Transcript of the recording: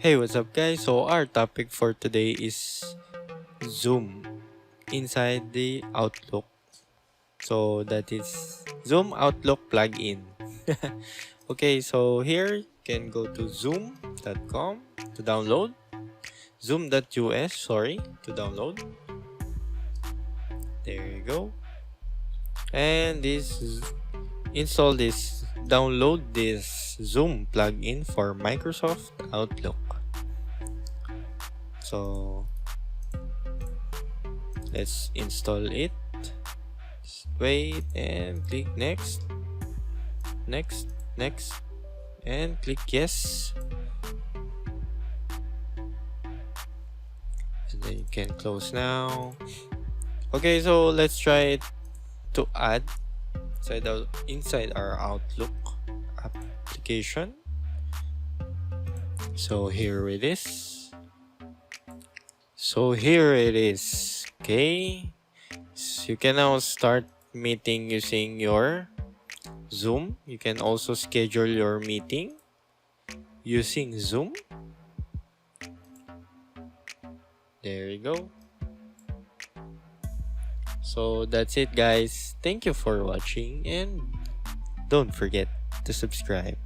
Hey, what's up, guys? So, our topic for today is Zoom inside the Outlook. So, that is Zoom Outlook plugin. Okay, so here you can go to zoom.com to download, zoom.us, sorry, to download. There you go. And download this Zoom plugin for Microsoft Outlook. So, let's install it. Wait and click next, and click yes. And then you can close now. Okay, so let's try to add inside our Outlook application. So here it is. Okay, so you can now start meeting using your Zoom. You can also schedule your meeting using Zoom. There you go. So that's it, guys. Thank you for watching, and don't forget to subscribe.